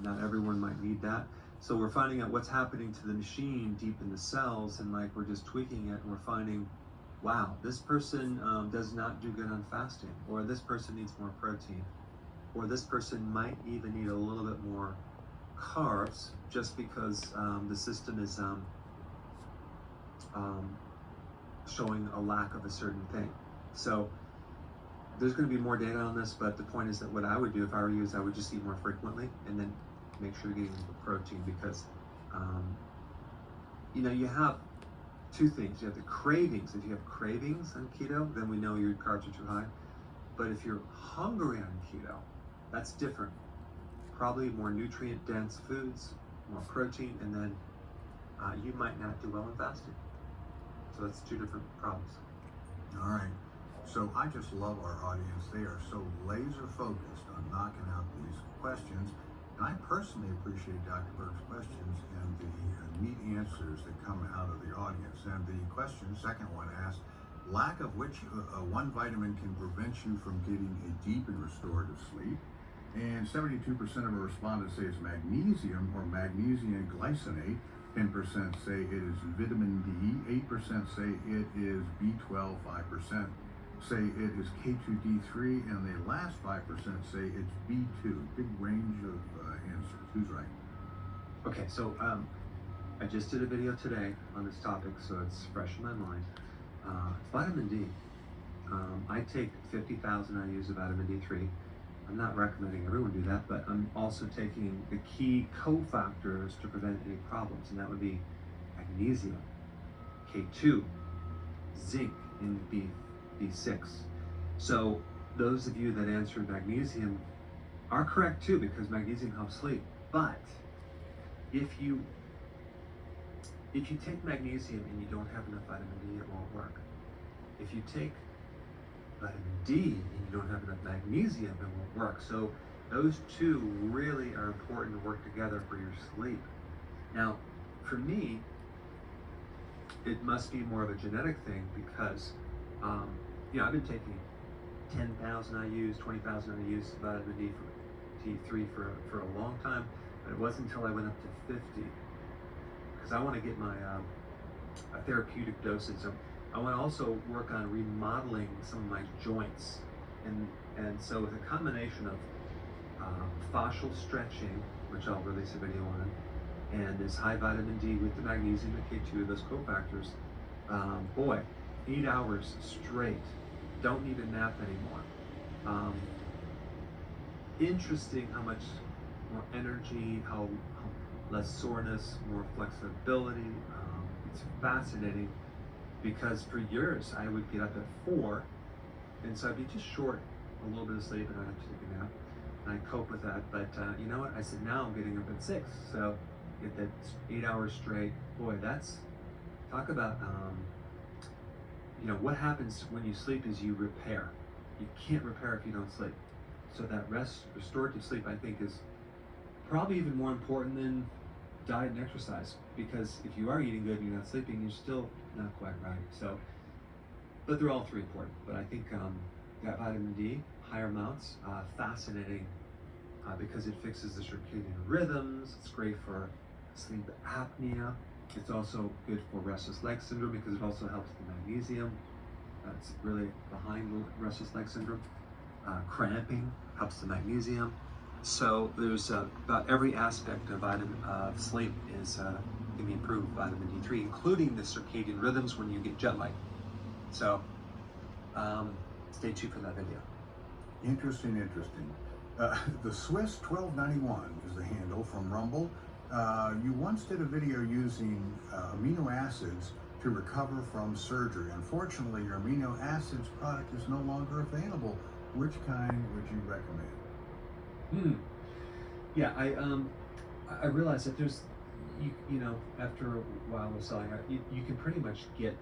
not everyone might need that. So we're finding out what's happening to the machine deep in the cells, and like we're just tweaking it, and we're finding, wow, this person does not do good on fasting, or this person needs more protein, or this person might even need a little bit more carbs just because the system is showing a lack of a certain thing. So there's going to be more data on this, but the point is that what I would do if I were you is I would just eat more frequently and then make sure you're getting protein, because you know, you have two things. You have the cravings. If you have cravings on keto, then we know your carbs are too high. But if you're hungry on keto, that's different. Probably more nutrient dense foods, more protein, and then you might not do well in fasting. So that's two different problems. All right. So I just love our audience. They are so laser focused on knocking out these questions. And I personally appreciate Dr. Berg's questions and the neat answers that come out of the audience. And the question, second one, asked, lack of which one vitamin can prevent you from getting a deep and restorative sleep? And 72% of our respondents say it's magnesium or magnesium glycinate. 10% say it is vitamin D. 8% say it is B12. 5% say it is K2D3, and the last 5% say it's B2. Big range of answers. Who's right? Okay, so I just did a video today on this topic, so it's fresh in my mind. Vitamin D. I take 50,000 IUs of vitamin D3. I'm not recommending everyone do that, but I'm also taking the key cofactors to prevent any problems, and that would be magnesium, K2, zinc, and B6. So those of you that answered magnesium are correct too, because magnesium helps sleep. But if you take magnesium and you don't have enough vitamin D, it won't work. If you take vitamin D and you don't have enough magnesium, it won't work. So those two really are important to work together for your sleep. Now, for me, it must be more of a genetic thing, because you know, I've been taking 10,000 IUs, 20,000 IUs of vitamin D3 for a long time, but it wasn't until I went up to 50, because I want to get my therapeutic dosage. So I want to also work on remodeling some of my joints, and so with a combination of fascial stretching, which I'll release a video on, and this high vitamin D with the magnesium and K2, those cofactors, boy, 8 hours straight, don't need a nap anymore. Interesting how much more energy, how less soreness, more flexibility. It's fascinating, because for years I would get up at 4, and so I'd be just short a little bit of sleep and I'd have to take a nap, and I'd cope with that. But you know what, I said, now I'm getting up at 6, so get that 8 hours straight. Boy, that's, talk about you know, what happens when you sleep is you repair. You can't repair if you don't sleep. So that restorative sleep, I think, is probably even more important than diet and exercise, because if you are eating good and you're not sleeping, you're still not quite right. So, but they're all three important. But I think that vitamin D, higher amounts, fascinating, because it fixes the circadian rhythms. It's great for sleep apnea. It's also good for restless leg syndrome, because it also helps the magnesium. That's really behind restless leg syndrome. Cramping helps the magnesium. So there's about every aspect of sleep is can be improved with vitamin D3, including the circadian rhythms when you get jet lag. So stay tuned for that video. Interesting. The Swiss 1291 is the handle from Rumble. You once did a video using amino acids to recover from surgery. Unfortunately, your amino acids product is no longer available. Which kind would you recommend? Yeah, I realized that there's, you know, after a while of selling, you can pretty much get